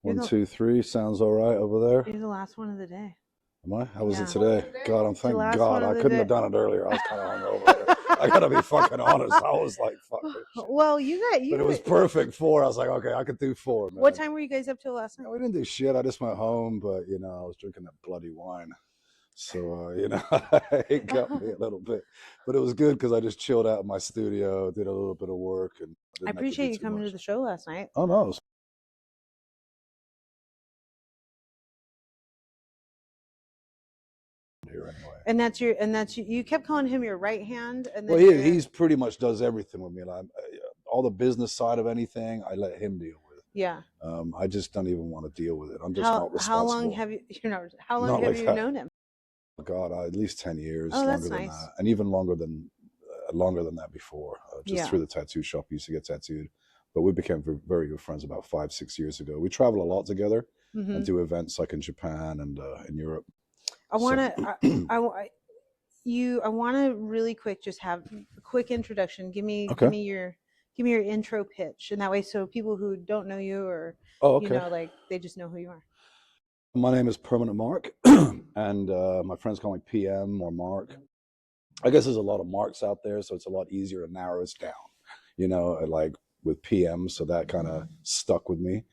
One, two, three. Sounds all right over there. You're the last one of the day. Am I? How was it Yeah. today? God, I'm the thank last God. one of I the couldn't day. have done it earlier. I was kind of hungover. I gotta be fucking honest. I was like, fuck this shit. Well, you But it was perfect 4. I was like, okay, I could do 4, man. What time were you guys up till last night? No, we didn't do shit. I just went home, but you know, I was drinking that bloody wine. So, you know, it got me a little bit. But it was good because I just chilled out in my studio, did a little bit of work, and I appreciate you coming to the show last night. Oh, no. Here anyway. And that's you kept calling him your right hand, and then well, he's pretty much does everything with me. Like, all the business side of anything, I let him deal with. Yeah. I just don't even want to deal with it. I'm just not responsible. How long have you? How long have you known him? God, at least 10 years. Oh, that's longer nice. Than that, and even longer than that before. Just through the tattoo shop, he used to get tattooed. But we became very good friends about 5-6 years ago. We travel a lot together and do events like in Japan and in Europe. I want to. I want to really quick just have a quick introduction. Give me your intro pitch, and that way, so people who don't know you or you know, like they just know who you are. My name is Permanent Mark, and my friends call me PM or Mark. I guess there's a lot of Marks out there, so it's a lot easier to narrow us down, you know, like with PM, so that kind of stuck with me.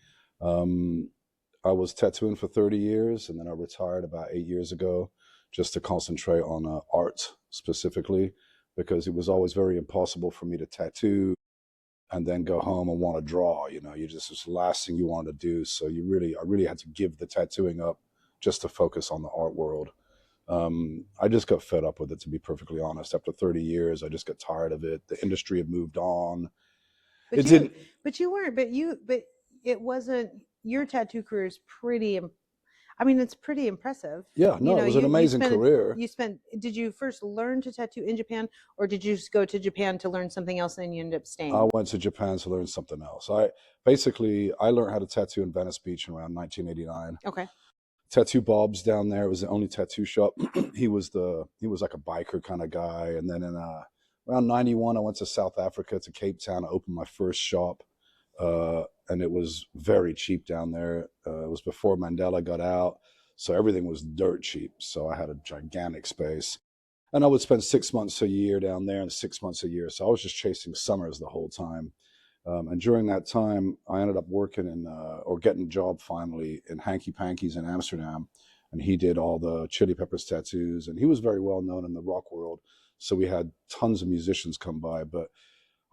I was tattooing for 30 years, and then I retired about 8 years ago just to concentrate on art specifically, because it was always very impossible for me to tattoo and then go home and want to draw. You know, it's the last thing you want to do. So I really had to give the tattooing up just to focus on the art world. I just got fed up with it, to be perfectly honest. After 30 years, I just got tired of it. The industry had moved on. But it wasn't, your tattoo career is pretty, I mean, it's pretty impressive. Yeah, no, it was an amazing career. Did you first learn to tattoo in Japan, or did you just go to Japan to learn something else and then you ended up staying? I went to Japan to learn something else. I learned how to tattoo in Venice Beach in around 1989. Okay. Tattoo Bob's down there. It was the only tattoo shop. he was like a biker kind of guy. And then in around 91, I went to South Africa, to Cape Town. I opened my first shop, and it was very cheap down there. It was before Mandela got out, so everything was dirt cheap. So I had a gigantic space, and I would spend 6 months a year down there and 6 months a year. So I was just chasing summers the whole time. And during that time, I ended up working or getting a job finally in Hanky Panky's in Amsterdam. And he did all the Chili Peppers tattoos. And he was very well known in the rock world. So we had tons of musicians come by. But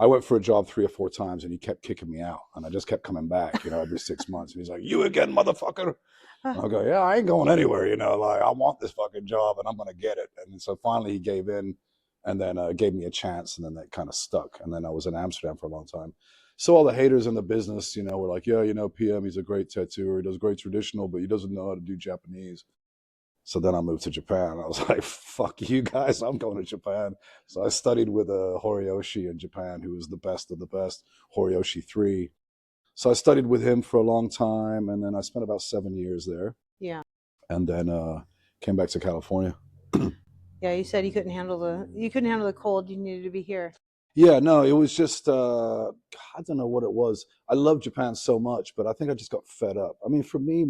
I went for a job 3 or 4 times, and he kept kicking me out. And I just kept coming back, you know, every 6 months. And he's like, "You again, motherfucker." And I go, "Yeah, I ain't going anywhere, you know, like I want this fucking job and I'm going to get it." And so finally he gave in, and then gave me a chance, and then that kind of stuck. And then I was in Amsterdam for a long time. So all the haters in the business, you know, were like, "Yeah, you know, PM, he's a great tattooer. He does great traditional, but he doesn't know how to do Japanese." So then I moved to Japan. I was like, "Fuck you guys, I'm going to Japan." So I studied with Horiyoshi in Japan, who was the best of the best, Horiyoshi 3. So I studied with him for a long time, and then I spent about 7 years there. Yeah. And then came back to California. Yeah, you said you couldn't handle the cold. You needed to be here. Yeah, no, it was just, I don't know what it was. I love Japan so much, but I think I just got fed up. I mean, for me,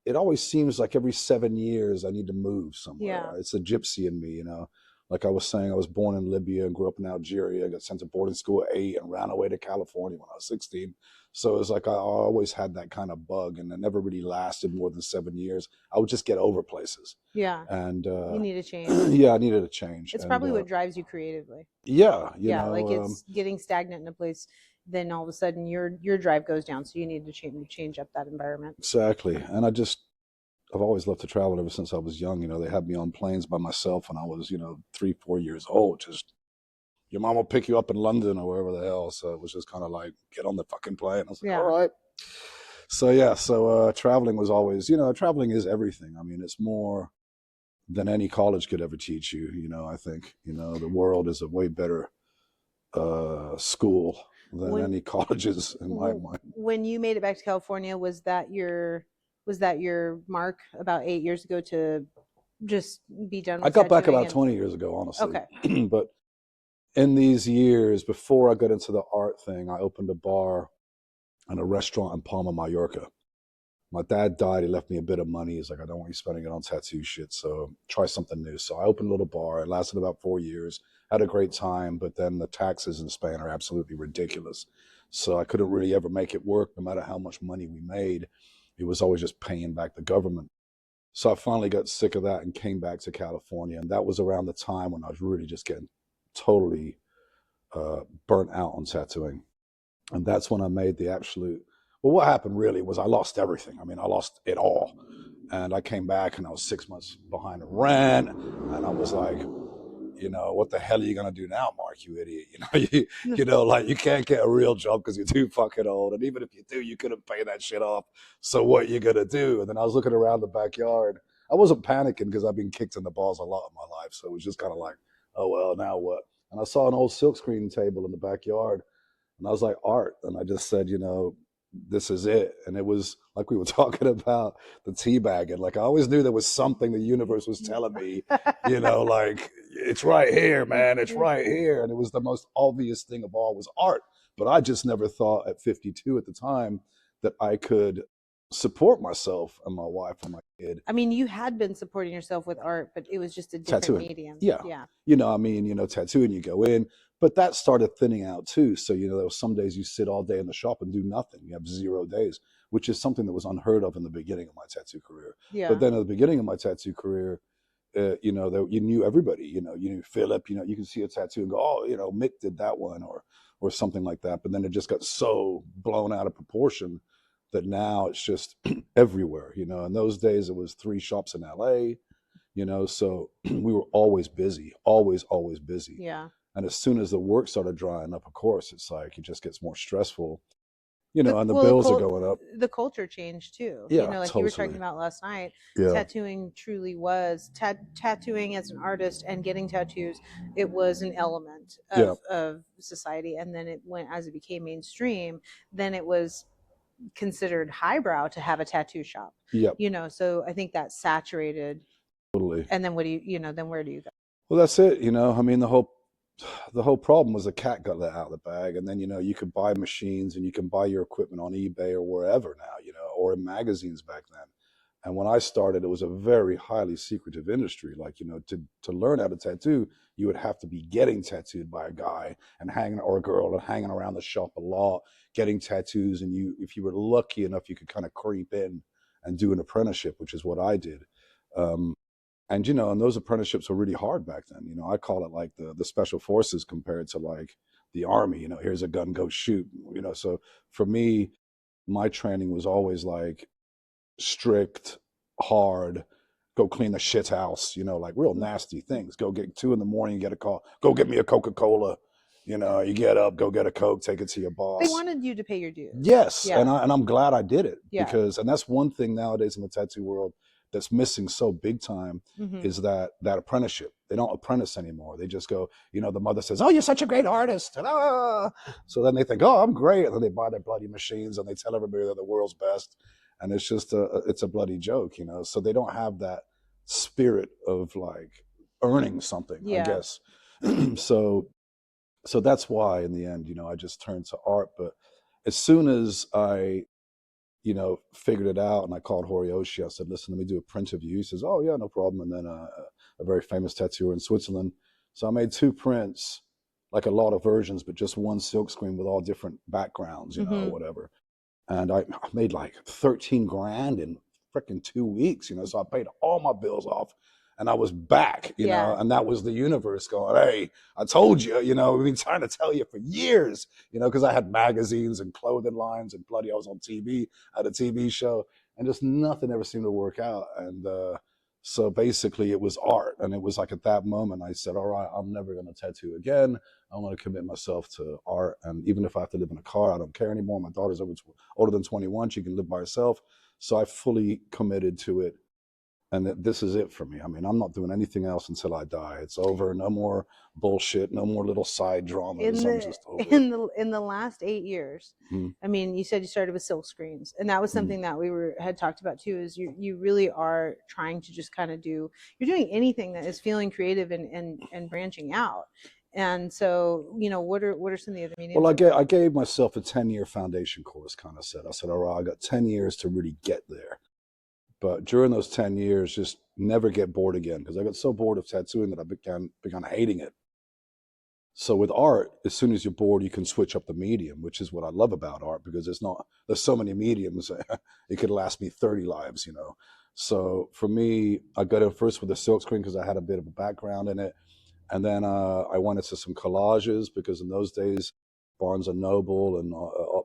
it always seems like every 7 years I need to move somewhere. Yeah. It's a gypsy in me, you know. Like I was saying, I was born in Libya and grew up in Algeria. I got sent to boarding school at 8 and ran away to California when I was 16. So it was like I always had that kind of bug, and it never really lasted more than 7 years. I would just get over places. Yeah. And you need a change. Yeah, I needed a change. It's probably what drives you creatively. Yeah. You know, like it's getting stagnant in a place, then all of a sudden your drive goes down. So you need to change up that environment. Exactly. And I've always loved to travel ever since I was young. You know, they had me on planes by myself when I was, 3-4 years old. Just, your mom will pick you up in London or wherever the hell. So it was just kind of like, get on the fucking plane. I was like, all right. So yeah, traveling was always, traveling is everything. I mean, it's more than any college could ever teach you. I think, the world is a way better school than any colleges in my mind. When you made it back to California, was that your mark about 8 years ago to just be done with I got back about 20 years ago, honestly. Okay. But in these years, before I got into the art thing, I opened a bar and a restaurant in Palma, Mallorca. My dad died. He left me a bit of money. He's like, I don't want you spending it on tattoo shit. So try something new. So I opened a little bar. It lasted about 4 years. Had a great time, but then the taxes in Spain are absolutely ridiculous. So I couldn't really ever make it work, no matter how much money we made. It was always just paying back the government. So I finally got sick of that and came back to California. And that was around the time when I was really just getting totally burnt out on tattooing. And that's when I made the absolute, well, what happened really was I lost everything. I mean, I lost it all. And I came back and I was 6 months behind the rent. And I was like, what the hell are you going to do now, Mark, you idiot? Like you can't get a real job because you're too fucking old. And even if you do, you couldn't pay that shit off. So what you going to do? And then I was looking around the backyard. I wasn't panicking because I've been kicked in the balls a lot in my life. So it was just kind of like, oh, well, now what? And I saw an old silkscreen table in the backyard. And I was like, art. And I just said, this is it. And it was like we were talking about the tea bag. And like I always knew there was something the universe was telling me, like it's right here, man. It's right here. And it was the most obvious thing of all was art. But I just never thought at 52 at the time that I could support myself and my wife and my kid. I mean, you had been supporting yourself with art, but it was just a different tattooing. medium. Yeah. Tattooing, you go in, but that started thinning out too. So, there was some days you sit all day in the shop and do nothing. You have 0 days, which is something that was unheard of in the beginning of my tattoo career. Yeah. But then at the beginning of my tattoo career, you knew everybody, you knew Philip, you can see a tattoo and go, oh, Mick did that one or something like that. But then it just got so blown out of proportion that now it's just everywhere, In those days, it was 3 shops in LA, so we were always busy, always busy. Yeah. And as soon as the work started drying up, of course, it's like it just gets more stressful, and the bills are going up. The culture changed too. Yeah, like totally. You were talking about last night. Yeah. Tattooing truly was tattooing as an artist and getting tattoos. It was an element of society, and then as it became mainstream, then it was considered highbrow to have a tattoo shop. Yep. So I think that saturated. Totally. And then what do you, then where do you go? Well, that's it. I mean, the whole problem was the cat got let out of the bag, and then you could buy machines and you can buy your equipment on eBay or wherever now, or in magazines back then. And when I started, it was a very highly secretive industry. Like, to learn how to tattoo, you would have to be getting tattooed by a guy or a girl and hanging around the shop a lot, getting tattoos. And if you were lucky enough, you could kind of creep in and do an apprenticeship, which is what I did. And those apprenticeships were really hard back then. I call it like the special forces compared to like the army. Here's a gun, go shoot. So for me, my training was always like strict, hard, go clean the shit house, like real nasty things. Go get 2 a.m, get a call, go get me a Coca-Cola. You get up, go get a Coke, take it to your boss. They wanted you to pay your dues. Yes. Yeah. And I'm glad I did it. Yeah. And that's one thing nowadays in the tattoo world that's missing so big time, is that apprenticeship. They don't apprentice anymore. They just go, the mother says, oh, you're such a great artist. So then they think, oh, I'm great. And then they buy their bloody machines and they tell everybody they're the world's best. And it's just it's a bloody joke, So they don't have that spirit of like earning something, I guess. So that's why in the end, I just turned to art. But as soon as I figured it out, and I called Horioshi. I said, listen, let me do a print of you. He says, oh, yeah, no problem. And then a very famous tattooer in Switzerland. So I made 2 prints, like a lot of versions, but just one silkscreen with all different backgrounds, whatever. And I made like 13 grand in freaking 2 weeks, So I paid all my bills off. And I was back, and that was the universe going, hey, I told you, we've been trying to tell you for years, because I had magazines and clothing lines and bloody, I was on TV, I had a TV show, and just nothing ever seemed to work out. And so basically it was art. And it was like at that moment I said, all right, I'm never going to tattoo again. I want to commit myself to art. And even if I have to live in a car, I don't care anymore. My daughter's older than 21. She can live by herself. So I fully committed to it. And this is it for me. I mean, I'm not doing anything else until I die. It's over. No more bullshit. No more little side dramas. I'm just over. In the last 8 years, I mean, you said you started with silk screens, and that was something that we had talked about too. Is you really are trying to just kind of you're doing anything that is feeling creative and branching out. And so, what are some of the other Well, mediums? I gave myself a 10-year foundation course, kind of said. I said, all right, I got 10 years to really get there. But during those 10 years, just never get bored again, because I got so bored of tattooing that I began hating it. So with art, as soon as you're bored, you can switch up the medium, which is what I love about art, because there's so many mediums. It could last me 30 lives, you know. So for me, I got in first with the silkscreen because I had a bit of a background in it. And then I went into some collages, because in those days, Barnes and Noble and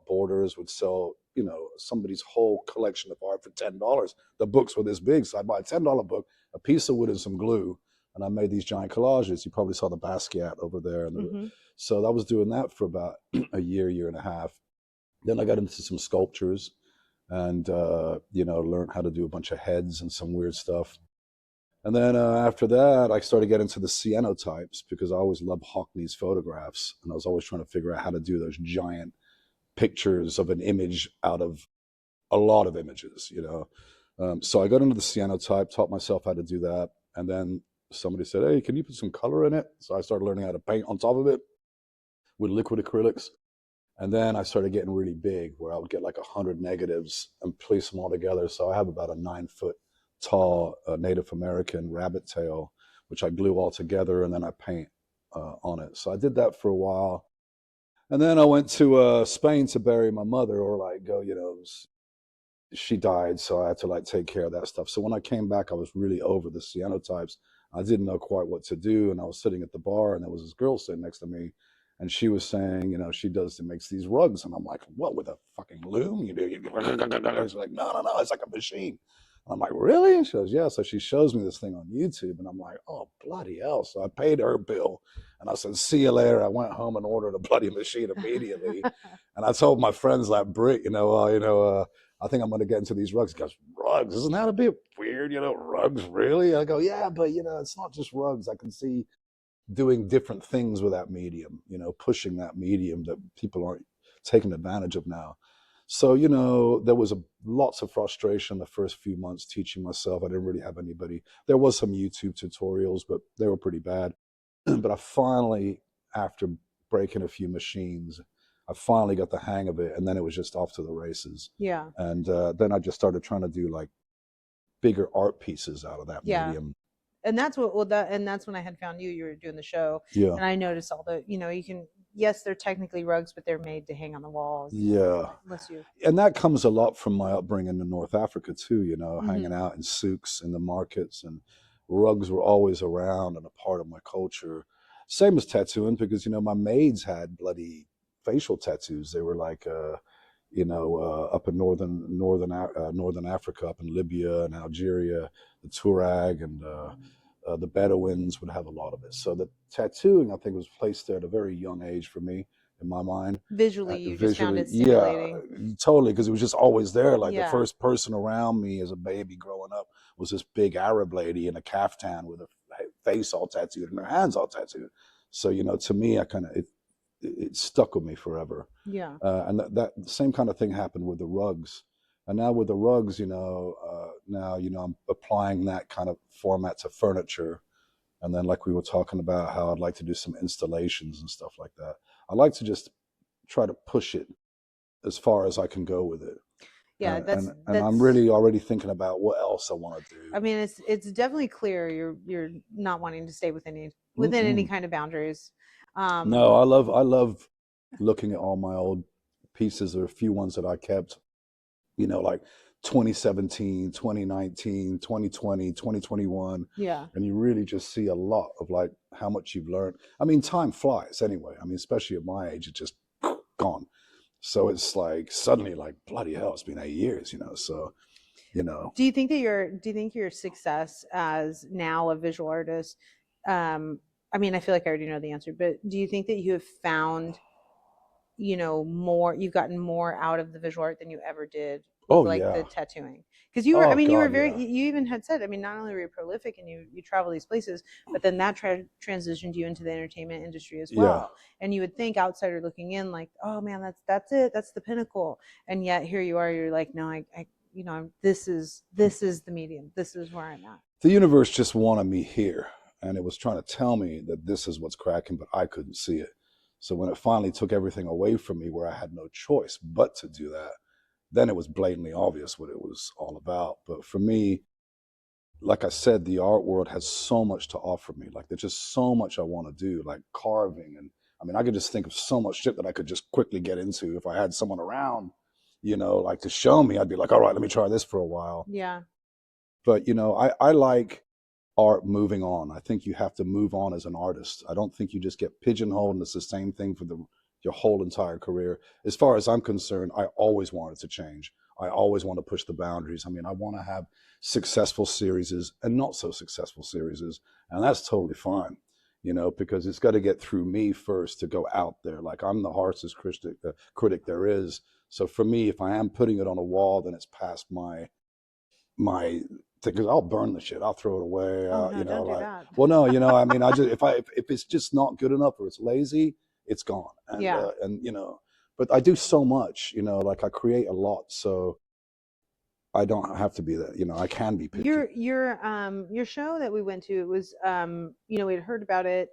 Borders would sell, you know, somebody's whole collection of art for $10. The books were this big, so I buy a $10 book, a piece of wood and some glue, and I made these giant collages. You probably saw the Basquiat over there. And so I was doing that for about a year and a half. Then I got into some sculptures and, you know, learned how to do a bunch of heads and some weird stuff. And then after that, I started getting into the cyanotypes, because I always loved Hockney's photographs. And I was always trying to figure out how to do those giant pictures of an image out of a lot of images, you know. So I got into the cyanotype, taught myself how to do that. And then somebody said, hey, can you put some color in it? So I started learning how to paint on top of it with liquid acrylics. And then I started getting really big, where I would get like 100 negatives and place them all together. So I have about a 9-foot tall Native American rabbit tail, which I glue all together, and then I paint on it. So I did that for a while. And then I went to Spain to bury my mother, or like go, you know, she died, so I had to like take care of that stuff. So when I came back, I was really over the cyanotypes. I didn't know quite what to do, and I was sitting at the bar, and there was this girl sitting next to me, and she was saying, you know, she makes these rugs, and I'm like, what, with a fucking loom? You do? She's like, no, it's like a machine. I'm like, really? And she goes, yeah. So she shows me this thing on YouTube, and I'm like, oh, bloody hell. So I paid her bill, and I said, see you later. I went home and ordered a bloody machine immediately. And I told my friends like Britt, I think I'm going to get into these rugs. He goes, rugs? Isn't that a bit weird? You know, rugs, really? I go, yeah, but, you know, it's not just rugs. I can see doing different things with that medium, you know, pushing that medium that people aren't taking advantage of now. So, you know, there was lots of frustration the first few months teaching myself. I didn't really have anybody. There was some YouTube tutorials, but they were pretty bad. But I finally, after breaking a few machines, I finally got the hang of it, and then it was just off to the races. Yeah. And then I just started trying to do like bigger art pieces out of that medium. And that's when I had found you. You were doing the show, Yeah. and I noticed all the, you know, you can, yes, they're technically rugs, but they're made to hang on the walls. Yeah. And that comes a lot from my upbringing in North Africa too, you know, hanging out in souks, in the markets, and rugs were always around and a part of my culture. Same as tattooing, because, you know, my maids had bloody facial tattoos. They were like, up in northern Africa, up in Libya and Algeria, the Tuareg and the Bedouins would have a lot of it. So the tattooing, I think, was placed there at a very young age for me, in my mind. Visually, you just found it stimulating. Yeah, totally, because it was just always there. Like the first person around me as a baby growing up was this big Arab lady in a kaftan with her face all tattooed and her hands all tattooed. So, you know, to me, it stuck with me forever. Yeah. And that same kind of thing happened with the rugs. And now with the rugs, I'm applying that kind of format to furniture. And then, like we were talking about, how I'd like to do some installations and stuff like that. I like to just try to push it as far as I can go with it. Yeah, and I'm really already thinking about what else I want to do. I mean, it's definitely clear you're not wanting to stay within any kind of boundaries. No, I love looking at all my old pieces. There are a few ones that I kept, you know, like 2017, 2019, 2020, 2021. Yeah. And you really just see a lot of like how much you've learned. I mean, time flies anyway. I mean, especially at my age, it's just gone. So it's like suddenly like, bloody hell, it's been 8 years, you know. So, you know. Do you think your success as now a visual artist, I mean, I feel like I already know the answer, but do you think that you have found, you know, you've gotten more out of the visual art than you ever did with the tattooing? Because you were, you were very, you even had said, I mean, not only were you prolific and you travel these places, but then that transitioned you into the entertainment industry as well. And you would think, outsider looking in, like, oh man, that's it, that's the pinnacle. And yet here you are, you're like, no, this is the medium, this is where I'm at. The universe just wanted me here. and it was trying to tell me that this is what's cracking, but I couldn't see it. So when it finally took everything away from me, where I had no choice but to do that, then it was blatantly obvious what it was all about. But for me, like I said, the art world has so much to offer me. Like there's just so much I want to do, like carving. And I mean, I could just think of so much shit that I could just quickly get into if I had someone around, like to show me. I'd be like, all right, let me try this for a while. Yeah. But, I like art moving on. I think you have to move on as an artist. I don't think you just get pigeonholed and it's the same thing for your whole entire career. As far as I'm concerned, I always wanted to change. I always want to push the boundaries. I mean, I want to have successful series and not so successful series, and that's totally fine, because it's got to get through me first to go out there. Like I'm the harshest critic there is. So for me, if I am putting it on a wall, then it's past my because I'll burn the shit. I'll throw it away. Oh no, don't do that. Well, no, I mean, I just if it's just not good enough or it's lazy, it's gone. And, yeah. But I do so much. Like I create a lot, so I don't have to be that. I can be picky. Your show that we went to, it was we had heard about it.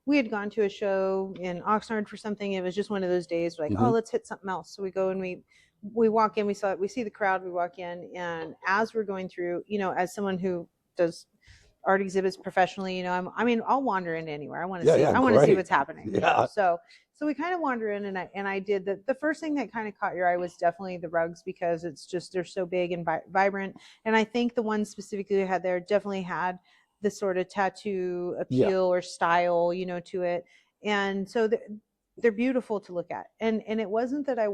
We had gone to a show in Oxnard for something. It was just one of those days like, oh, let's hit something else. So we go and we walk in, we see the crowd, we walk in, and as we're going through, as someone who does art exhibits professionally, I'll wander in anywhere. I want to see I want to see what's happening. Yeah. So we kind of wander in, and I did the first thing that kind of caught your eye was definitely the rugs, because it's just, they're so big and vibrant. And I think the one specifically you had there definitely had the sort of tattoo appeal or style, to it. And so they're beautiful to look at. And it wasn't that I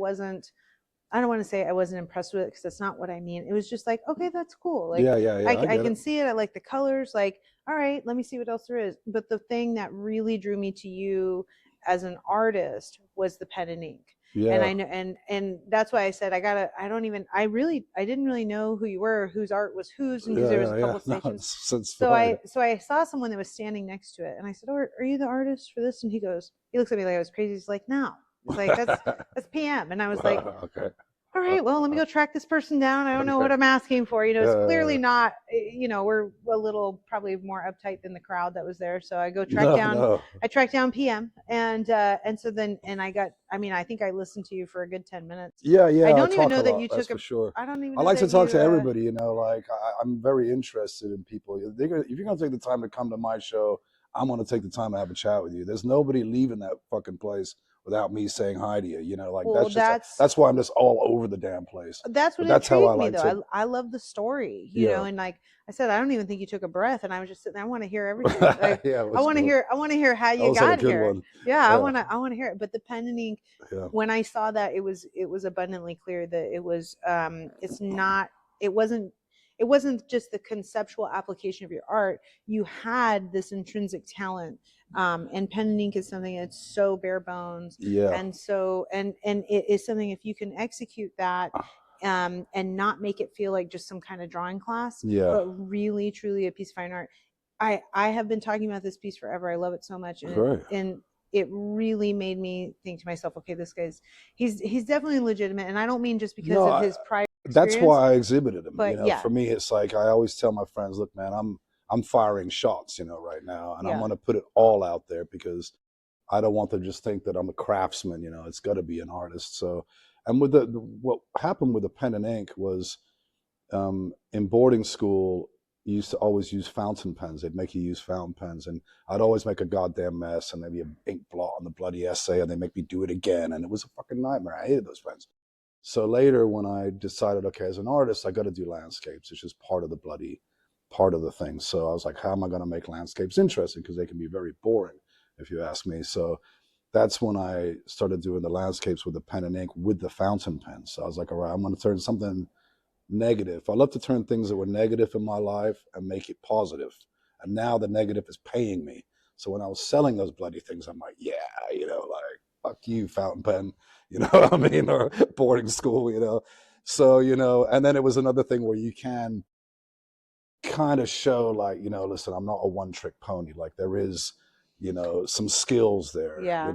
don't want to say I wasn't impressed with it, because that's not what I mean. It was just like, okay, that's cool. Like, I can see it. I like the colors. Like, all right, let me see what else there is. But the thing that really drew me to you as an artist was the pen and ink. Yeah. And I know, and that's why I said I didn't really know who you were, whose art was whose, and because there was a couple stations. So I saw someone that was standing next to it, and I said, "Oh, are you the artist for this?" And he looks at me like I was crazy. He's like, "No." He's like, that's PM. And I was like, okay. All right, well, let me go track this person down. I don't know what I'm asking for. It's clearly not, we're a little probably more uptight than the crowd that was there. So I go I tracked down PM. And so then, I think I listened to you for a good 10 minutes. Yeah. I don't even know that you took for sure. I don't even I like to talk to everybody, like I'm very interested in people. If you're going to take the time to come to my show, I'm going to take the time to have a chat with you. There's nobody leaving that fucking place without me saying hi to you, like that's why I'm just all over the damn place. That's what intrigued me, though. I love the story, and like I said, I don't even think you took a breath, and I was just sitting there. I want to hear everything. Like, I want to hear how you got here. Yeah, I want to hear it. But the pen and ink, when I saw that, it was abundantly clear that it was it wasn't just the conceptual application of your art. You had this intrinsic talent. And pen and ink is something that's so bare bones. Yeah. And so, and it is something, if you can execute that, and not make it feel like just some kind of drawing class, but really, truly a piece of fine art. I have been talking about this piece forever. I love it so much. And it really made me think to myself, okay, this guy's, he's definitely legitimate. And I don't mean just because of his prior experience. That's why I exhibited him. But for me, it's like, I always tell my friends, look, man, I'm firing shots, right now, and I'm going to put it all out there, because I don't want them to just think that I'm a craftsman. It's got to be an artist. So, and with what happened with the pen and ink was, in boarding school, you used to always use fountain pens. They'd make you use fountain pens, and I'd always make a goddamn mess, and there'd be an ink blot on the bloody essay, and they make me do it again, and it was a fucking nightmare. I hated those pens. So later, when I decided, okay, as an artist, I got to do landscapes. It's just part of the thing. So I was like, how am I going to make landscapes interesting? Because they can be very boring, if you ask me. So that's when I started doing the landscapes with the pen and ink with the fountain pen. So I was like, all right, I'm going to turn something negative. I love to turn things that were negative in my life and make it positive. And now the negative is paying me. So when I was selling those bloody things, I'm like, yeah, like, fuck you, fountain pen, what I mean? Or boarding school, So, and then it was another thing where you can kind of show, like, listen, I'm not a one-trick pony. Like, there is, some skills there. Yeah.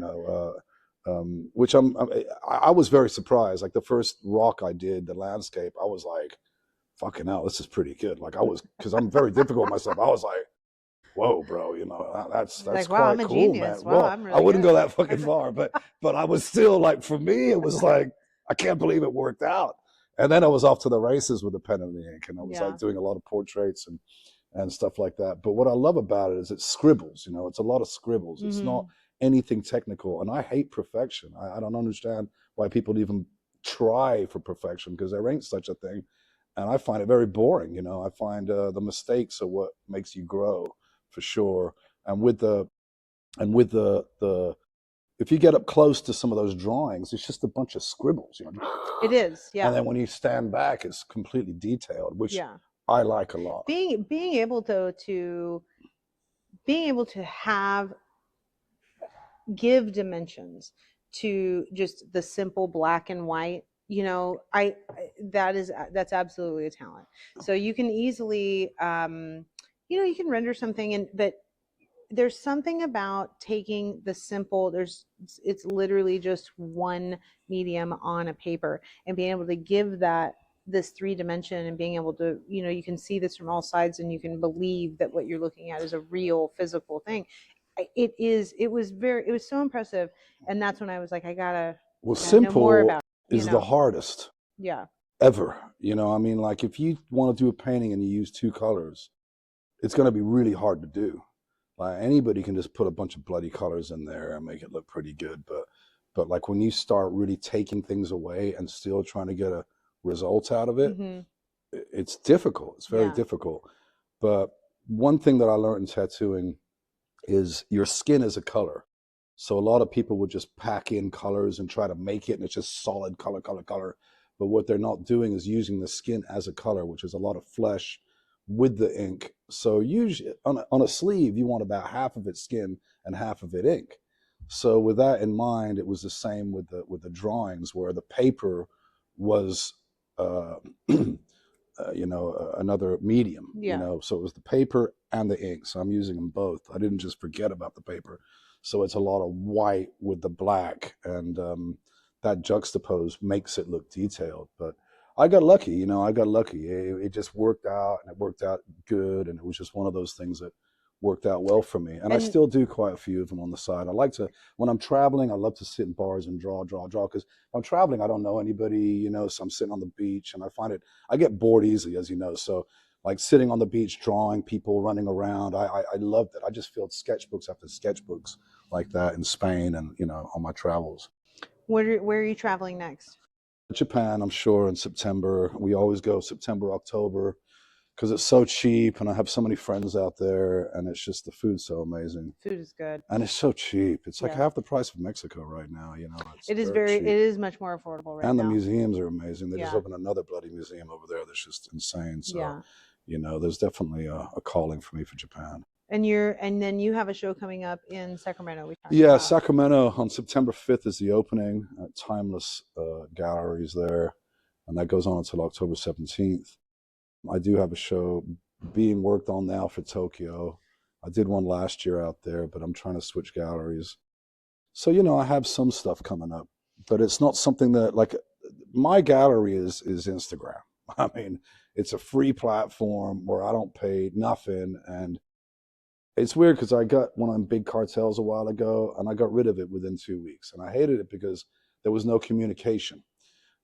Which I was very surprised. Like the first rock I did, the landscape, I was like, fucking hell, this is pretty good. Like because I'm very difficult myself. I was like, whoa, bro, you know, that's Like, wow, quite I'm a cool, man. genius. Wow, Well, I'm I really wouldn't go good. that fucking far, but I was still like, for me, it was like, I can't believe it worked out. And then I was off to the races with the pen and the ink, and I was Yeah. like doing a lot of portraits and stuff like that. But what I love about it is it's scribbles, you know, it's a lot of scribbles. It's not anything technical. And I hate perfection. I don't understand why people even try for perfection, because there ain't such a thing. And I find it very boring. You know, I find the mistakes are what makes you grow, for sure. And with the if you get up close to some of those drawings, it's just a bunch of scribbles, you know. It is, yeah. And then when you stand back, it's completely detailed, which Yeah. I like a lot. Being able to being able to have give dimensions to just the simple black and white, you know, that's absolutely a talent. So you can easily you know, you can render something, and but there's something about taking the simple, it's literally just one medium on a paper, and being able to give that this 3 dimension, and being able to, you know, you can see this from all sides, and you can believe that what you're looking at is a real physical thing. It was so impressive. And that's when I was like, Well, I gotta know more simple about it, you is the know. hardest Yeah. ever. You know, I mean, like if you want to do a painting and you use 2 colors, it's going to be really hard to do. Like anybody can just put a bunch of bloody colors in there and make it look pretty good. But like when you start really taking things away and still trying to get a result out of it, Mm-hmm. it's difficult. It's very Yeah. difficult. But one thing that I learned in tattooing is your skin is a color. So a lot of people would just pack in colors and try to make it, and it's just solid color, color, color. But what they're not doing is using the skin as a color, which is a lot of flesh with the ink. So usually on a sleeve, you want about half of it skin and half of it ink. So with that in mind, it was the same with the drawings, where the paper was uh, you know, another medium, you Yeah. know, so it was the paper and the ink. So I'm using them both. I didn't just forget about the paper. So it's a lot of white with the black, and that juxtapose makes it look detailed. But I got lucky, you know, I got lucky. It just worked out, and it worked out good. And it was just one of those things that worked out well for me. And I And still do quite a few of them on the side. I like to, when I'm traveling, I love to sit in bars and draw, because I'm traveling, I don't know anybody, you know, so I'm sitting on the beach, and I get bored easily, as you know. So like sitting on the beach, drawing people running around, I loved it. I just filled sketchbooks after sketchbooks like that in Spain and, you know, on my travels. where are you traveling next? Japan, I'm sure, in September. We always go September, October, because it's so cheap, and I have so many friends out there, and it's just the food's so amazing. Food is good. And it's so cheap. It's like Yeah. half the price of Mexico right now, you know, it's It is dirt cheap. it is much more affordable right And the now. museums are amazing. They just Yeah. opened another bloody museum over there that's just insane. So, Yeah. you know, there's definitely a calling for me for Japan. And then you have a show coming up in Sacramento, we talked Yeah, about. Sacramento on September 5th is the opening at Timeless Galleries there, and that goes on until October 17th. I do have a show being worked on now for Tokyo. I did one last year out there, but I'm trying to switch galleries. So, you know, I have some stuff coming up, but it's not something that, like, my gallery is Instagram. I mean, it's a free platform where I don't pay nothing. And it's weird because I got one of them big cartels a while ago, and I got rid of it within 2 weeks. And I hated it because there was no communication.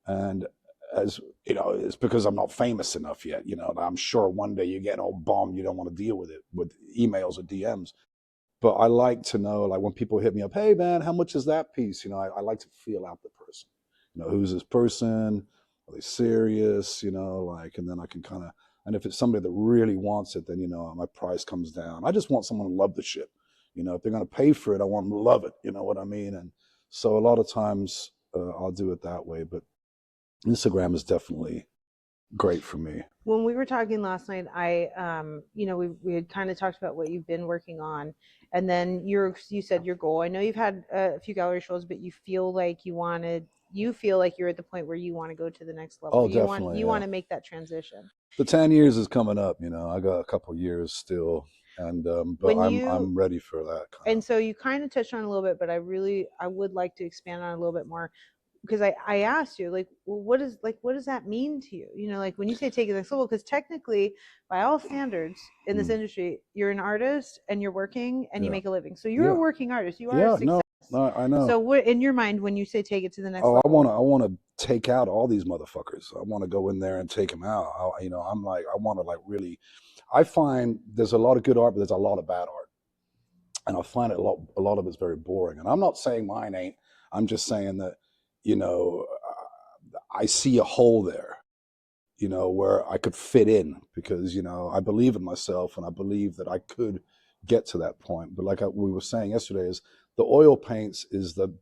And as you know, it's because I'm not famous enough yet. You know, I'm sure one day you get all bombed, you don't want to deal with it with emails or DMs. But I like to know, like when people hit me up, hey man, how much is that piece? You know, I like to feel out the person. You know, who's this person? Are they serious? You know, like, and then I can kind of, and if it's somebody that really wants it, then, you know, my price comes down. I just want someone to love the shit. You know, if they're going to pay for it, I want them to love it. You know what I mean? And so a lot of times I'll do it that way. But Instagram is definitely great for me. When we were talking last night, you know, we had kind of talked about what you've been working on, and then you said your goal. I know you've had a few gallery shows, but you feel like you're at the point where you want to go to the next level. Oh, definitely. You Yeah. want to make that transition. The 10 years is coming up, you know, I got a couple years still. And, but When you I'm ready for that kind And of. so you kind of touched on it a little bit, but I would like to expand on it a little bit more. because I asked you, like, well, what does that mean to you? You know, like when you say take it next level, because technically, by all standards in this industry, you're an artist and you're working and you Yeah. make a living. So you're a Yeah. working artist. You are a Yeah. success. No, I know. So what in your mind when you say take it to the next Oh, level? I want to take out all these motherfuckers. I want to go in there and take them out. You know, I'm like, I want to like really. I find there's a lot of good art, but there's a lot of bad art, and I find it a lot of it's very boring. And I'm not saying mine ain't. I'm just saying that, you know, I see a hole there, you know, where I could fit in because, you know, I believe in myself and I believe that I could get to that point. But like we were saying yesterday, is the oil paints is the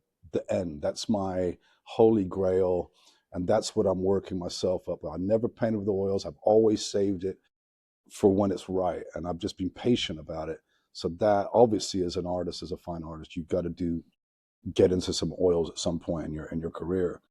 end. That's my holy grail, and that's what I'm working myself up. I never painted with the oils. I've always saved it for when it's right, and I've just been patient about it. So that obviously, as an artist, as a fine artist, you've got to get into some oils at some point in your career.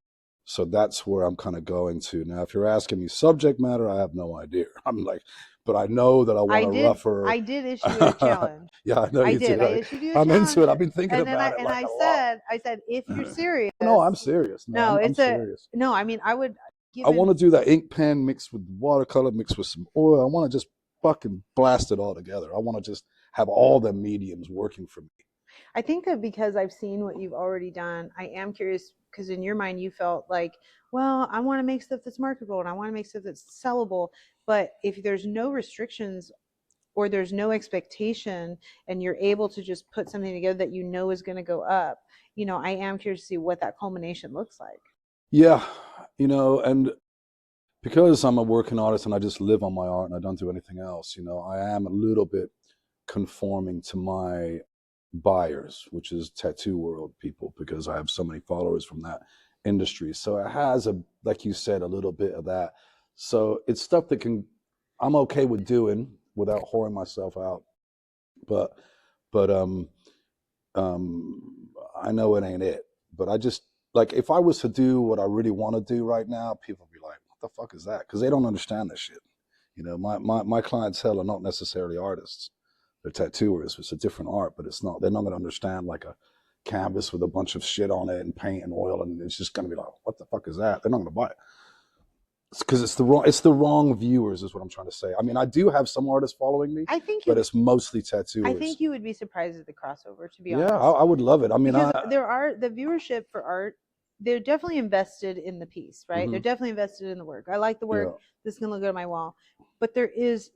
So that's where I'm kind of going to now. If you're asking me subject matter, I have no idea. I'm like, but I know that I want a rougher. I did issue you a challenge. Yeah, I know I you did. did. I issued you a I'm into challenge, it. I've been thinking and then about it like a lot. I said, if you're serious, No, I'm serious. No, no, I'm it's a serious. no. I mean, I would I want given. to do that ink pen mixed with watercolor, mixed with some oil. I want to just fucking blast it all together. I want to just have all the mediums working for me. I think that because I've seen what you've already done, I am curious because in your mind you felt like, well, I want to make stuff that's marketable and I want to make stuff that's sellable. But if there's no restrictions or there's no expectation and you're able to just put something together that you know is going to go up, you know, I am curious to see what that culmination looks like. Yeah, you know, and because I'm a working artist and I just live on my art and I don't do anything else, you know, I am a little bit conforming to my buyers, which is tattoo world people, because I have so many followers from that industry. So it has like you said, a little bit of that. So it's stuff that I'm okay with doing without whoring myself out. But, but, I know it ain't it, but I just like if I was to do what I really want to do right now, people would be like, "What the fuck is that?" Because they don't understand this shit. You know, my clientele are not necessarily artists; they're tattooers. It's a different art, but it's not. They're not going to understand like a canvas with a bunch of shit on it and paint and oil, and it's just going to be like, "What the fuck is that?" They're not going to buy it because it's the wrong viewers, is what I'm trying to say. I mean, I do have some artists following me, I think but you it's mostly I tattooers. think you would be surprised at the crossover, to be Yeah, honest. I would love it. I mean, Because there are the viewership for art, they're definitely invested in the piece, right? They're mhm, definitely invested in the work. I like the work. yeah. This is going to look good on my wall. But there is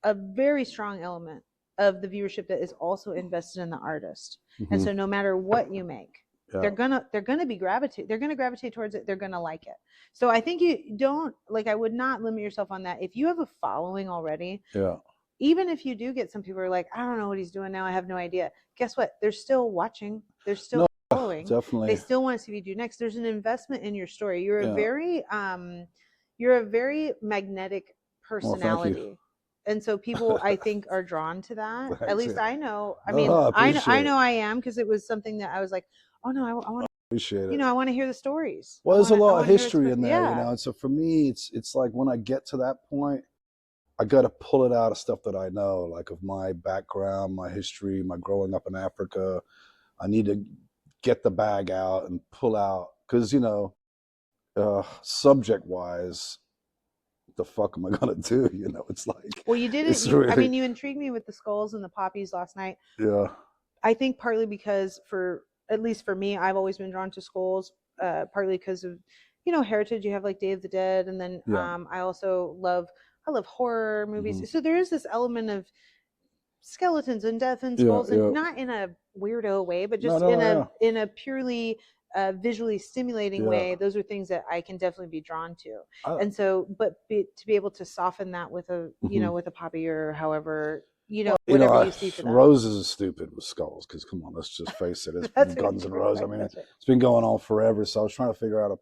a very strong element of the viewership that is also invested in the artist. And Hmm. so no matter what you make, Yeah. they're gonna be gravitate they're gonna gravitate towards it. They're gonna like it. So I think you don't like I would not limit yourself on that. If you have a following already, Yeah. even if you do get some people who are like, I don't know what he's doing now, I have no idea. Guess what? They're still watching. They're still No, following. They definitely. still want to see what you do next. There's an investment in your story. Yeah. You're a very magnetic Well, thank you. personality. And so people I think are drawn to that. At Thanks. least Yeah. I know. I No, mean, I I appreciate it. know I am because it was something that I was like, oh no, I want Appreciate you it. know, I want to hear the stories. Well, there's a I lot of want to hear what's history in there, you yeah. know. And so for me, it's like when I get to that point, I got to pull it out of stuff that I know, like of my background, my history, my growing up in Africa. I need to get the bag out and pull out because you know, subject wise, the fuck am I gonna do? You know, it's like Well, you did it. it's really You intrigued me with the skulls and the poppies last night. yeah. I think partly because for at least for me, I've always been drawn to skulls. Partly because of heritage. You have like Day of the Dead, and then Yeah. I also I love horror movies. Hmm. So there is this element of skeletons and death and Yeah. skulls, and Yeah. not in a weirdo way, but No, just no, yeah. in a purely visually stimulating Yeah. way. Those are things that I can definitely be drawn to. I, And so, to be able to soften that with a mhm. with a poppy or however Well, you know, whatever you see for that. roses are stupid with skulls because come on, let's just face it. It's That's right. Guns and Roses. I Right. mean, That's right. it's been going on forever. So I was trying to figure out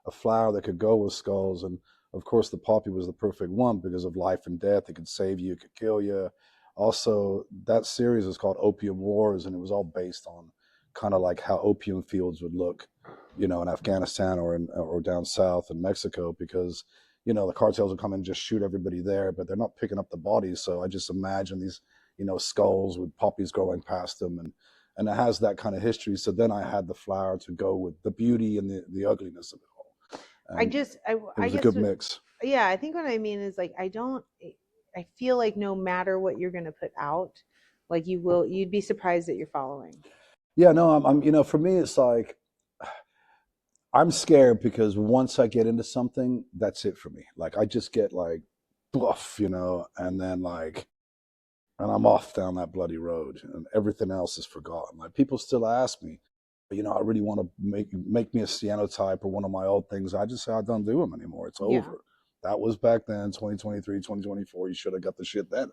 a flower that could go with skulls, and of course, the poppy was the perfect one because of life and death. It could save you, it could kill you. Also, that series is called Opium Wars, and it was all based on kind of like how opium fields would look, you know, in Afghanistan or down south in Mexico, because you know the cartels would come and just shoot everybody there, but they're not picking up the bodies. So I just imagine these, you know, skulls with poppies growing past them, and it has that kind of history. So then I had the flower to go with the beauty and the ugliness of it all. And it was a good mix. Yeah, I think what I mean is like I feel like no matter what you're going to put out, like you'd be surprised that you're following. Yeah, no, I'm for me, it's like I'm scared because once I get into something, that's it for me. Like I just get like bluff, and then like, and I'm off down that bloody road, and everything else is forgotten. Like people still ask me, I really want to make me a cyanotype or one of my old things. I just say I don't do them anymore. It's over. That was back then, 2023, 2024. You should have got the shit then,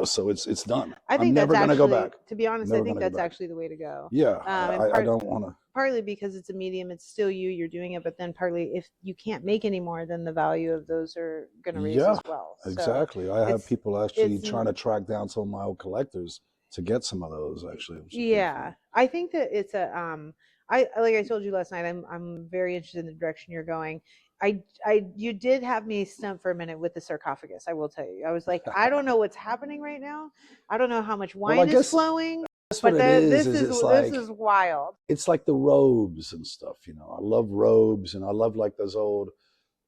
so it's done. I think I'm never going to go back. To be honest, I think that's actually the way to go. Yeah, I don't want to. Partly because it's a medium, it's still you're doing it, but then partly if you can't make any more, then the value of those are going to raise as well. Exactly. I have people actually trying to track down some of my old collectors to get some of those actually. Yeah, I think that it's like I told you last night, I'm very interested in the direction you're going. You did have me stumped for a minute with the sarcophagus. I will tell you, I was like, I don't know what's happening right now. I don't know how much wine is flowing. But this is wild. It's like the robes and stuff. I love robes, and I love like those old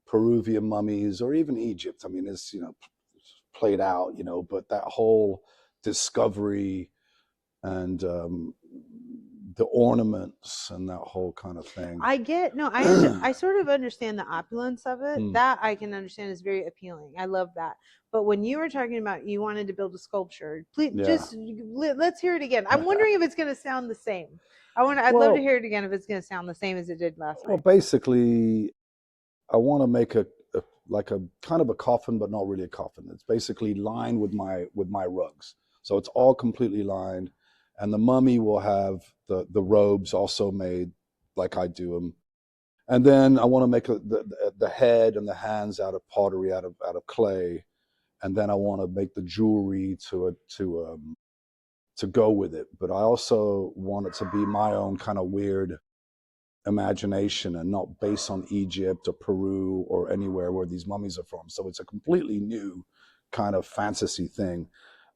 Peruvian mummies, or even Egypt. I mean, it's played out, but that whole discovery and the ornaments and that whole kind of thing. I sort of understand the opulence of it. That I can understand is very appealing. I love that. But when you were talking about you wanted to build a sculpture, please let's hear it again. I'm wondering if it's going to sound the same. I'd love to hear it again if it's going to sound the same as it did last night. Well, basically, I want to make a kind of a coffin, but not really a coffin. It's basically lined with my rugs. So it's all completely lined. And the mummy will have the robes also made like I do them. And then I want to make the head and the hands out of pottery, out of clay. And then I want to make the jewelry to go with it. But I also want it to be my own kind of weird imagination and not based on Egypt or Peru or anywhere where these mummies are from. So it's a completely new kind of fantasy thing.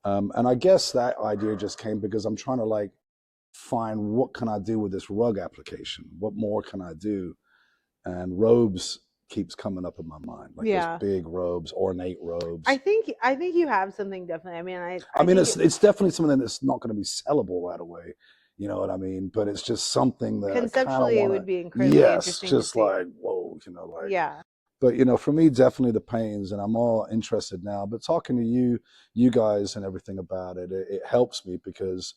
And I guess that idea just came because I'm trying to like find what can I do with this rug application? What more can I do? And robes keeps coming up in my mind, like those big robes, ornate robes. I think you have something definitely. I mean, it's definitely something that's not going to be sellable right away. You know what I mean? But it's just something that conceptually it would be incredibly interesting. Yes, just like whoa, But for me, definitely the pains, and I'm all interested now. But talking to you guys and everything about it, it helps me because,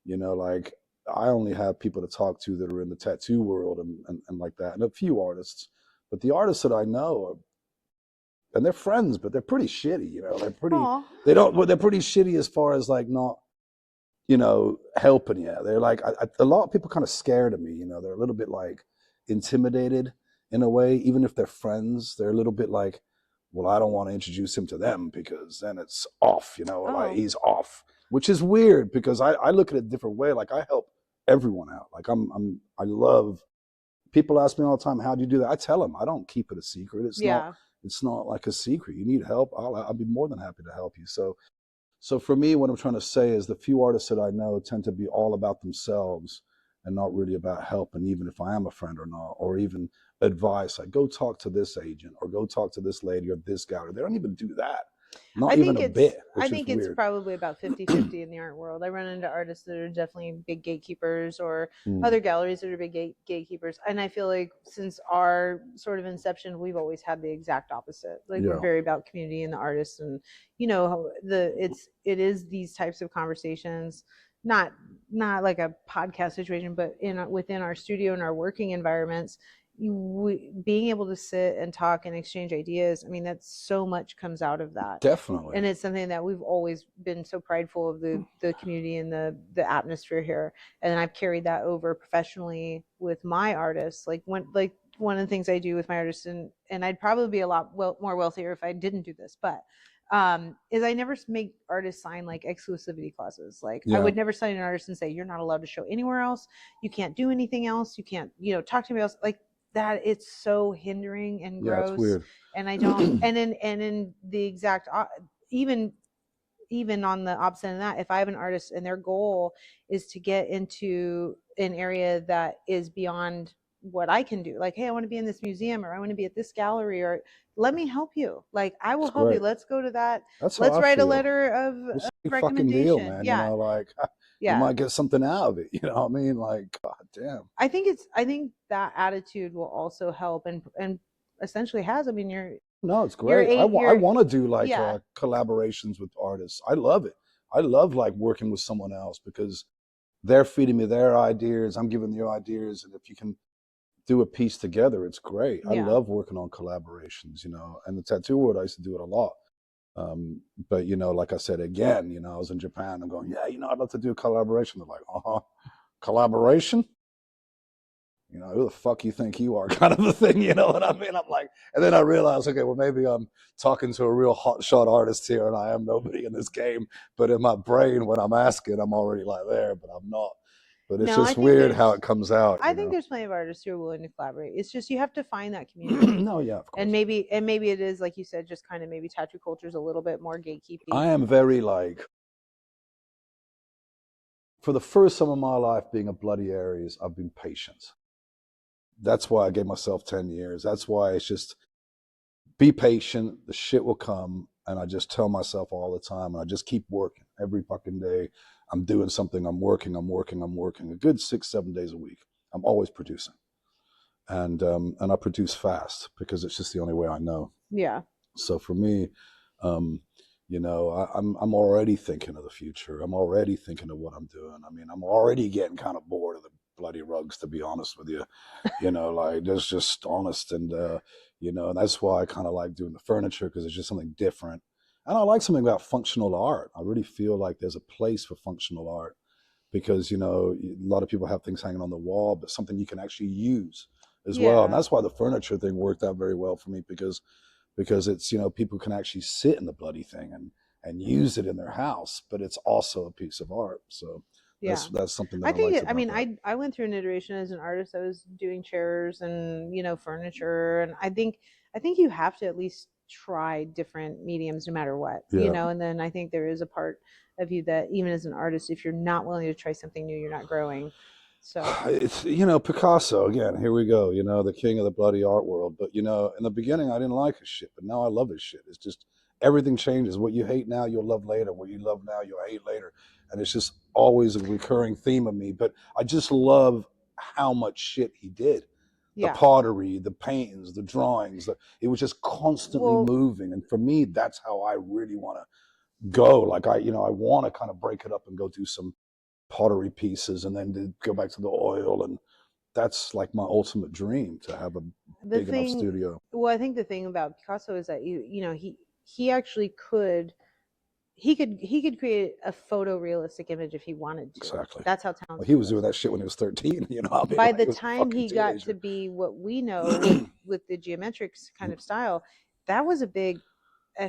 like I only have people to talk to that are in the tattoo world and like that, and a few artists. But the artists that I know and they're friends, but they're pretty shitty. They're pretty. Aww. They're pretty shitty as far as like not, helping you. They're like a lot of people kind of scared of me. They're a little bit like intimidated in a way, even if they're friends. They're a little bit like, well, I don't want to introduce him to them because then it's off. Like he's off, which is weird because I look at it a different way. Like I help everyone out. Like I love. People ask me all the time, how do you do that? I tell them, I don't keep it a secret. It's not like a secret. You need help, I'll be more than happy to help you. So for me, what I'm trying to say is the few artists that I know tend to be all about themselves and not really about help. And even if I am a friend or not, or even advice, like go talk to this agent or go talk to this lady or this gallery. They don't even do that. Not even a bit. I think it's probably about 50-50 in the art world. I run into artists that are definitely big gatekeepers or other galleries that are big gatekeepers. And I feel like since our sort of inception, we've always had the exact opposite. Like we're very about community and the artists, and it is these types of conversations, not like a podcast situation, but within our studio and our working environments. Being able to sit and talk and exchange ideas, I mean, that's so much comes out of that. Definitely. And it's something that we've always been so prideful of the community and the atmosphere here. And I've carried that over professionally with my artists. Like one of the things I do with my artists, and I'd probably be a lot more wealthier if I didn't do this, but is I never make artists sign like exclusivity clauses. Like I would never sign an artist and say, you're not allowed to show anywhere else. You can't do anything else. You can't, talk to anybody else. Like that, it's so hindering and gross. It's weird. And I don't, and in the exact, even even on the opposite of that, if I have an artist and their goal is to get into an area that is beyond what I can do, like, hey, I want to be in this museum, or I want to be at this gallery, or let me help you. Like, I will It's help you. great. Let's go to that. That's how Let's I write a feel. letter It's of a big fucking deal, recommendation. man. You Yeah. know, like you Yeah. might get something out of it. You know what I mean? Like, God damn. I think that attitude will also help, and essentially has. I mean, No, it's you're great. eight. I You're want to do like yeah. collaborations with artists. I love it. I love like working with someone else because they're feeding me their ideas. I'm giving you ideas, and if you can do a piece together, it's great. I Yeah. love working on collaborations. You know, and the tattoo world, I used to do it a lot. But you know, like I said again, you know, I was in Japan. I'm going, yeah, you know, I'd love to do a collaboration. They're like, collaboration. You know, who the fuck you think you are, kind of a thing. You know what I mean? I'm like, and then I realized, okay, well, maybe I'm talking to a real hotshot artist here, and I am nobody in this game. But in my brain, when I'm asking, I'm already like there, but I'm not. But it's No, just weird how it comes out. I You think know? there's plenty of artists who are willing to collaborate. It's just you have to find that community. No, yeah, of And course. maybe it is, like you said, just kind of maybe tattoo culture is a little bit more gatekeepy. I am very like, for the first time of my life being a bloody Aries, I've been patient. That's why I gave myself 10 years. That's why it's just be patient. The shit will come. And I just tell myself all the time, and I just keep working every fucking day. I'm doing something. I'm working. A good 6, 7 days a week. I'm always producing, and I produce fast because it's just the only way I know. Yeah. So for me, you know, I'm already thinking of the future. I'm already thinking of what I'm doing. I mean, I'm already getting kind of bored of the bloody rugs, to be honest with you. You know, like that's just honest, and you know, and that's why I kind of like doing the furniture because it's just something different. And I like something about functional art. I really feel like there's a place for functional art because you know a lot of people have things hanging on the wall, but something you can actually use as well. And Yeah. that's why the furniture thing worked out very well for me because it's, you know, people can actually sit in the bloody thing and use it in their house, but it's also a piece of art. So Yeah. that's something that I I liked think, I about mean, that. I went through an iteration as an artist. I was doing chairs and, furniture. And I think you have to at least try different mediums no matter what, Yeah. and then I think there is a part of you that even as an artist, if you're not willing to try something new, you're not growing. So, It's, you know, Picasso again, here we go, you know, the king of the bloody art world. But you know, in the beginning I didn't like his shit, but now I love his shit. It's just everything changes. What you hate now you'll love later. What you love now you'll hate later. And it's just always a recurring theme of me. But I just love how much shit he did. The yeah. pottery, the paintings, the drawings, it was just constantly Well, moving. And for me, that's how I really want to go. Like I want to kind of break it up and go do some pottery pieces and then to go back to the oil, and that's like my ultimate dream, to have a the big enough thing, studio. well, I think the thing about Picasso is that he actually could he could create a photorealistic image if he wanted to. Exactly. That's how Well, talented he he was was. doing that shit when he was 13. You know what I mean? By Like the he was a time fucking he got to teenager. be what we know with the geometrics kind of style, that was a big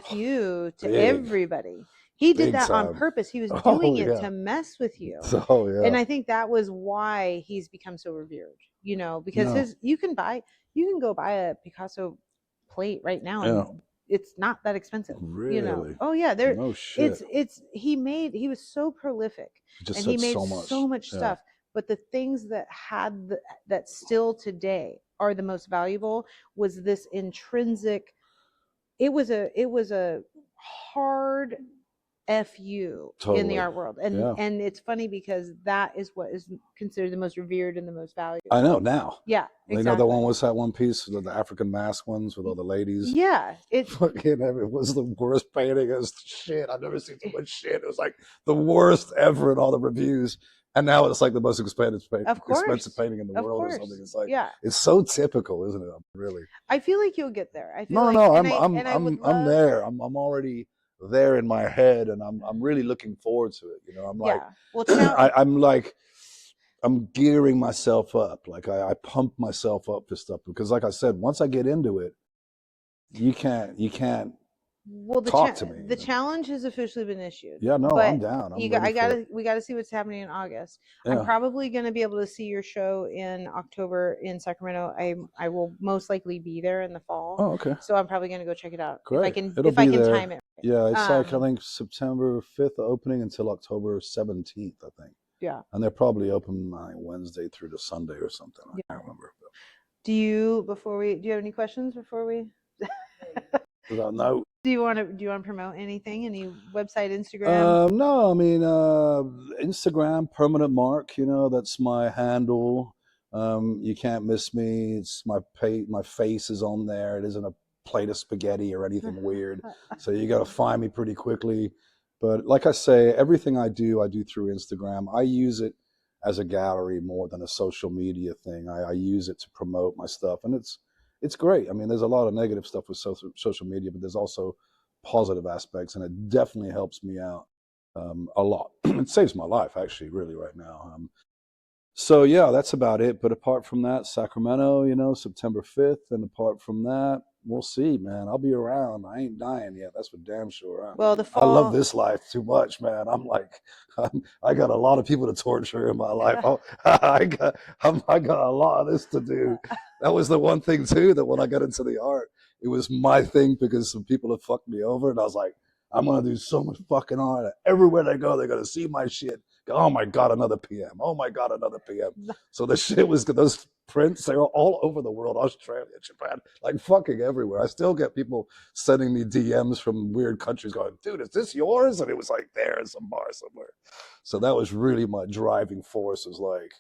fu to Big, everybody. He did big that on time. purpose. He was Oh doing it yeah. to mess with you. Oh And yeah. I think that was why he's become so revered, because No. you can go buy a Picasso plate right now Yeah. and it's not that expensive. Really. Oh yeah, No shit. it's he was so prolific He just and he said made so so much. much Yeah. stuff, but the things that still today are the most valuable was this intrinsic. It was a hard fu in the Totally. art world, and Yeah. and it's funny because that is what is considered the most revered and the most valued. I know now. Yeah, You know that one exactly. was that one piece, the African mask ones with all the ladies. Yeah, Fucking, it was the worst painting. It was shit. I've never seen so much shit. It was like the worst ever in all the reviews. And now it's like the most of expensive course, painting in the of world or something. course. It's like Yeah, it's so typical, isn't it? Really. I feel like you'll get there. I feel No, no, like, no. and I would I'm love. there. I'm already there in my head, and I'm really looking forward to it. You know, I'm like, Yeah, well, challenge. I'm like, I'm gearing myself up. Like I pump myself up for stuff because, like I said, once I get into it, you can't Well, talk to me. the challenge has officially been issued. Yeah, no, but I'm down. I'm ready for it. we gotta see what's happening in August. I'm Yeah. probably gonna be able to see your show in October in Sacramento. I will most likely be there in the fall. Oh, okay. So I'm probably gonna go check it out. Great. If I can time it. Yeah, it's like I think September 5th opening until October 17th, I think. Yeah. And they're probably open Wednesday through to Sunday or something. I can't remember. Do you have any questions before we? No. Do you want to promote anything? Any website, Instagram? No, I mean Instagram, Permanent Mark. You know, that's my handle. You can't miss me. It's my face is on there. It isn't a plate of spaghetti or anything weird. So you got to find me pretty quickly. But like I say, everything I do through Instagram. I use it as a gallery more than a social media thing. I use it to promote my stuff, and it's great. I mean, there's a lot of negative stuff with social media, but there's also positive aspects, and it definitely helps me out a lot. It saves my life, actually, really, right now. So yeah, that's about it. But apart from that, Sacramento, you know, September 5th, and apart from that, we'll see, man. I'll be around. I ain't dying yet. That's for damn sure. Well, I love this life too much, man. I got a lot of people to torture in my life. I got a lot of this to do. That was the one thing too, that when I got into the art, it was my thing because some people have fucked me over, and I was like, I'm gonna do so much fucking art. Everywhere they go, they're gonna see my shit. Oh my God, another PM. Oh my God, another PM. So the shit was, those prints, they were all over the world, Australia, Japan, like fucking everywhere. I still get people sending me DMs from weird countries going, dude, is this yours? And it was like there in some bar somewhere. So that was really my driving force, is like,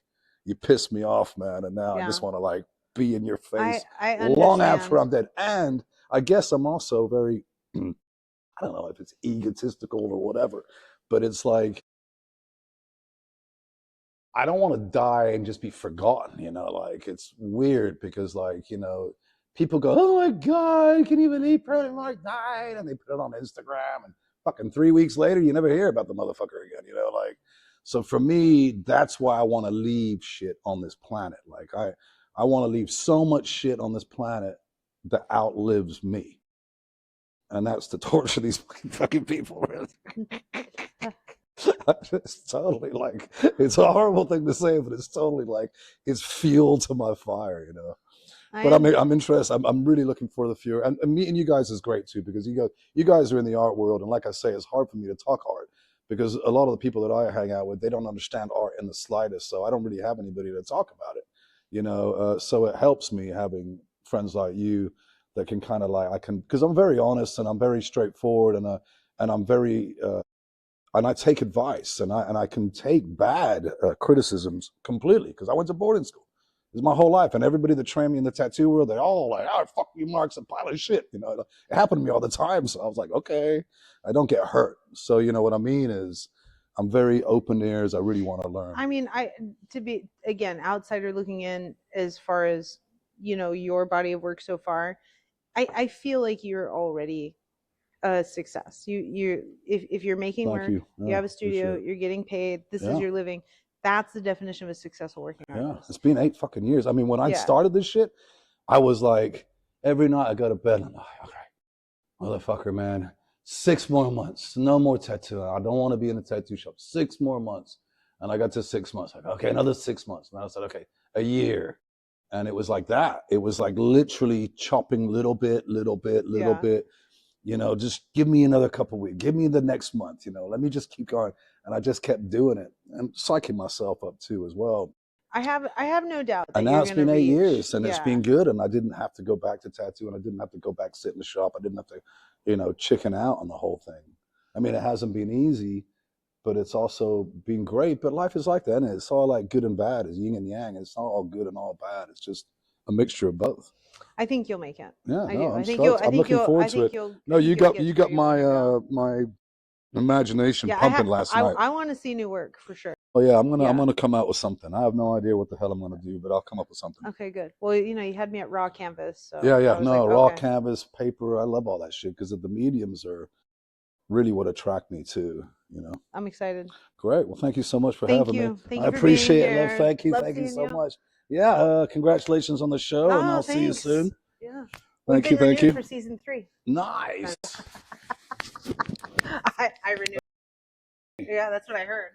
you pissed me off, man. And now I just want to like be in your face long after I'm dead. And I guess I'm also very, I don't know if it's egotistical or whatever, but it's like, I don't want to die and just be forgotten, you know, like it's weird because like, you know, people go, oh my God, can you believe Permanent Mark died? And they put it on Instagram, and fucking 3 weeks later, you never hear about the motherfucker again, you know, like, so for me, that's why I want to leave shit on this planet. Like I want to leave so much shit on this planet that outlives me. And that's to torture these fucking people. It's totally like, it's a horrible thing to say, but it's totally like, it's fuel to my fire, you know. But I'm interested. I'm really looking for the future, and meeting you guys is great too, because you guys are in the art world, and like I say, it's hard for me to talk art because a lot of the people that I hang out with, they don't understand art in the slightest. So I don't really have anybody to talk about it, you know. So it helps me having friends like you that can kind of like, I can, because I'm very honest and I'm very straightforward, and I'm very and I take advice, and I can take bad criticisms completely, because I went to boarding school. This is my whole life, and everybody that trained me in the tattoo world, they're all like, "Oh, fuck you, Mark's a pile of shit." You know, it happened to me all the time. So I was like, okay, I don't get hurt. So you know what I mean is, I'm very open ears. I really want to learn. I mean, to be, again, outsider looking in, as far as, you know, your body of work so far, I feel like you're already a success. If you're making work, you have a studio, you're getting paid, this is your living. That's the definition of a successful working artist. Yeah, it's been 8 fucking years. I mean, when I started this shit, I was like, every night I go to bed and I'm like, okay, motherfucker, man, 6 more months, no more tattoo. I don't want to be in a tattoo shop. 6 more months. And I got to 6 months. Like, okay, another 6 months. And I said, okay, a year. And it was like that. It was like literally chopping little bit, bit. You know, just give me another couple weeks. Give me the next month. You know, let me just keep going. And I just kept doing it and psyching myself up too as well. I have no doubt that and now it's been 8 years, and it's been good, and I didn't have to go back to tattoo, and I didn't have to go back sit in the shop. I didn't have to, you know, chicken out on the whole thing. I mean, it hasn't been easy, but it's also been great. But life is like that, and it's all like good and bad. It's yin and yang. It's not all good and all bad. It's just a mixture of both. I think you'll make it. Yeah, I'm stoked. I'm looking forward to it. No, you got my my imagination pumping last night. I want to see new work for sure. Oh yeah, I'm gonna come out with something. I have no idea what the hell I'm gonna do, but I'll come up with something. Okay, good. Well, you know, you had me at raw canvas. So yeah. No, raw canvas, paper. I love all that shit because the mediums are really what attract me too. You know. I'm excited. Great. Well, thank you so much for having me. Thank you. I appreciate it. Love. Thank you. Thank you so much. Yeah. Congratulations on the show, and I'll see you soon. Yeah. Thank you. For season 3. Nice. I renew. Yeah, that's what I heard.